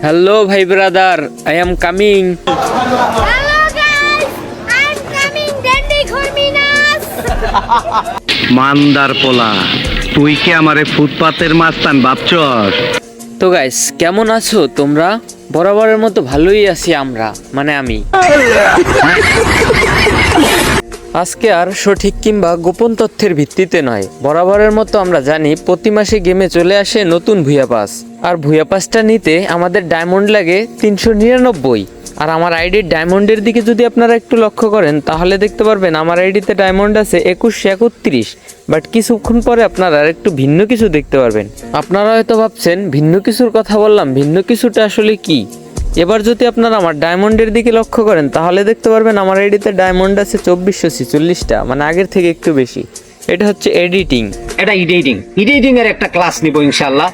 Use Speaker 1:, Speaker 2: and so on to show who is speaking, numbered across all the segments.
Speaker 1: Hello ভাই brother, I am coming.
Speaker 2: Hello guys, I'm coming. Dandy Khorminas.
Speaker 3: মান্দার পোলা, তুই কি আমারে ফুটপাতের মাস্তান ভাবছস?
Speaker 1: তো গাইস, কেমন আছো তোমরা? বরাবরের মতো ভালোই আছি আমরা, মানে আমি। আজকে আর সঠিক কিংবা গোপন তথ্যের ভিত্তিতে নয়, বরাবরের মতো আমরা জানি প্রতি মাসে গেমে চলে আসে নতুন ভুয়া পাস। আর ভুয়া পাসটা নিতে আমাদের ডায়মন্ড লাগে 399। আর আমার আইডির ডায়মন্ডের দিকে যদি আপনারা একটু লক্ষ্য করেন তাহলে দেখতে পারবেন আমার আইডিতে ডায়মন্ড আছে 2131। বাট কিছুক্ষণ পরে আপনারা আর একটু ভিন্ন কিছু দেখতে পারবেন। আপনারা হয়তো ভাবছেন ভিন্ন কিছুর কথা বললাম, ভিন্ন কিছুটা আসলে কি? এবার যদি আপনারা আমার ডায়মন্ডের দিকে লক্ষ্য করেন তাহলে দেখতে পারবেন আমার আইডিতে ডায়মন্ড আছে 2446টা, মানে আগের থেকে একটু বেশি। এটা হচ্ছে এডিটিং।
Speaker 3: এটা এডিটিং এর একটা ক্লাস নিব ইনশাআল্লাহ।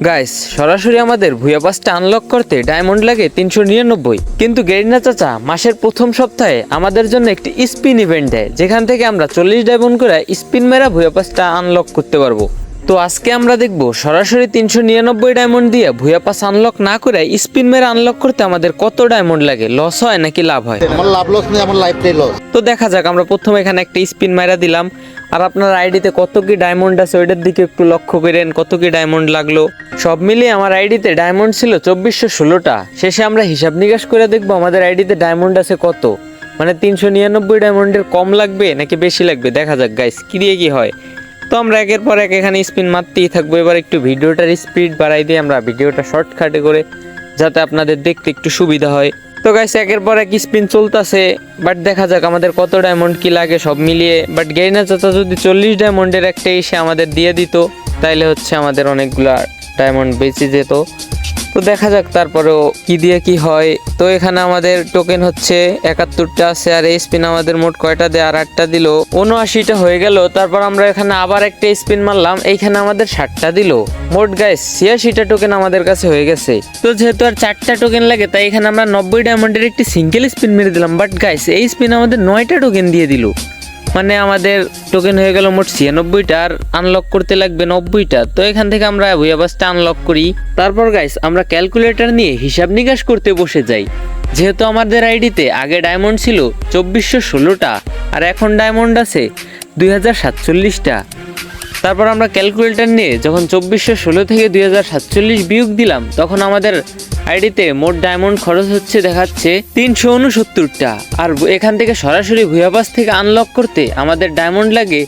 Speaker 1: গাইস, সরাসরি আমাদের ভুয়া পাসটা আনলক করতে ডায়মন্ড লাগে 399। কিন্তু গেরিনা চাচা মাসের প্রথম সপ্তাহে আমাদের জন্য একটি স্পিন ইভেন্ট দেয়, যেখান থেকে আমরা 40 ডায়মন্ড করে স্পিন মেরা ভুয়া পাসটা আনলক করতে পারবো। তো আজকে আমরা দেখব সরাসরি 399 ডায়মন্ড দিয়ে ভুয়া পাস আনলক না করে স্পিন মেরা আনলক করতে আমাদের কত ডায়মন্ড লাগে, লস হয় নাকি লাভ হয়।
Speaker 4: আমার লাভ লস নেই, আমার লাইফটাই লস।
Speaker 1: তো দেখা যাক, আমরা প্রথমে এখানে একটা স্পিন মাইরা দিলাম। আর আপনার আইডিতে কত কি ডায়মন্ড আছে ওইটার দিকে একটু লক্ষ্য করেন, কত কি ডায়মন্ড লাগলো। সব মিলিয়ে আমার আইডিতে ডায়মন্ড ছিল 2416টা। শেষে আমরা হিসাব নিকাশ করে দেখবো আমাদের আইডিতে ডায়মন্ড আছে কত, মানে 399 ডায়মন্ডের কম লাগবে নাকি বেশি লাগবে। দেখা যাক গাইস কি দিয়ে কি হয়। তো আমরা একের পর এক এখানে স্পিন মারতেই থাকবো। এবার একটু ভিডিওটার স্পিড বাড়াই দিয়ে আমরা ভিডিওটা শর্টকাটে করে, যাতে আপনাদের দেখতে একটু সুবিধা হয়। তো গাইস, একের পর এক স্পিন চলতেছে, বাট দেখা যাক আমাদের কত ডায়মন্ড কি লাগে সব মিলিয়ে। বাট গেরিনা চাচা যদি 40 ডায়মন্ডের একটা এসে আমাদের দিয়ে দিত তাইলে হচ্ছে আমাদের অনেকগুলা ডায়মন্ড বেঁচে যেত। তো দেখা যাক তারপরেও কি দিয়ে কি হয়। তো এখানে আমাদের টোকেন হচ্ছে 71টা আছে, আর এই স্পিন আমাদের মোট কয়টা দেয়, আর 8টা দিল, 79টা হয়ে গেল। তারপর আমরা এখানে আবার একটা স্পিন মারলাম, এইখানে আমাদের 60টা দিল। মোট গাইস 86টা টোকেন আমাদের কাছে হয়ে গেছে। তো যেহেতু আর 4টা টোকেন লাগে তাই এখানে আমরা 90 ডায়মন্ডের একটি সিঙ্গেল স্পিন মেরে দিলাম। বাট গাইস, এই স্পিন আমাদের 9টা টোকেন দিয়ে দিল, মানে আমাদের টোকেন হয়ে গেল মোট 96টা, আর আনলক করতে লাগবে 90টা। তো এখান থেকে আমরা ভুয়া পাসটা আনলক করি। তারপর গাইস আমরা ক্যালকুলেটর নিয়ে হিসাব নিকাশ করতে বসে যাই। যেহেতু আমাদের আইডিতে আগে ডায়মন্ড ছিল 2416টা, আর এখন ডায়মন্ড আছে 2047টা। তারপর আমরা ক্যালকুলেটর নিয়ে যখন 2416 থেকে 2047 বিয়োগ দিলাম, তখন আমাদের আইডিতে মোট ডায়মন্ড খরচ হচ্ছে দেখাচ্ছে 369টা। আর এখান থেকে সরাসরি ভুয়া পাস থেকে আনলক করতে আমাদের ডায়মন্ড লাগে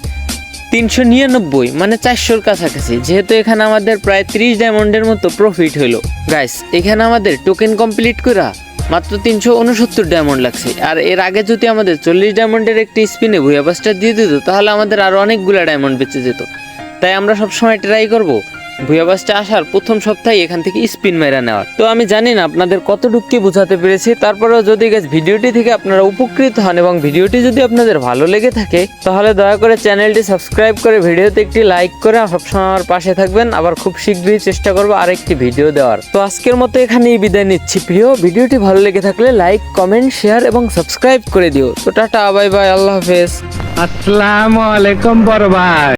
Speaker 1: 399, মানে 400-র কাছাকাছি। যেহেতু এখানে আমাদের প্রায় 30 ডায়মন্ডের মতো প্রফিট হলো। গাইস, এখানে আমাদের টোকেন কমপ্লিট করা মাত্র 369 ডায়মন্ড লাগছে। আর এর আগে যদি আমাদের 40 ডায়মন্ডের একটি স্পিনে ভুয়া পাসটা দিয়ে দিত তাহলে আমাদের আরো অনেকগুলো ডায়মন্ড বেঁচে যেত। তাই আমরা সবসময় ট্রাই করব ভুয়া পাসটা আসার প্রথম সপ্তাহে এখান থেকে স্পিন মেরা নেওয়ার। তো আমি জানি না আপনাদের কতটুকু কি বোঝাতে পেরেছি। তারপরেও যদি গাইস ভিডিওটি থেকে আপনারা উপকৃত হন এবং ভিডিওটি যদি আপনাদের ভালো লেগে থাকে তাহলে দয়া করে চ্যানেলটি সাবস্ক্রাইব করে ভিডিওতে একটি লাইক করে সবসময় আমার পাশে থাকবেন। আবার খুব শীঘ্রই চেষ্টা করবো আরেকটি ভিডিও দেওয়ার। তো আজকের মতো এখানেই বিদায় নিচ্ছি। প্রিয় ভিডিওটি ভালো লেগে থাকলে লাইক, কমেন্ট, শেয়ার এবং সাবস্ক্রাইব করে দিও। তো টাটা, বাই বাই, আল্লাহ হাফেজ।
Speaker 3: আসসালামু আলাইকুম বড় ভাই।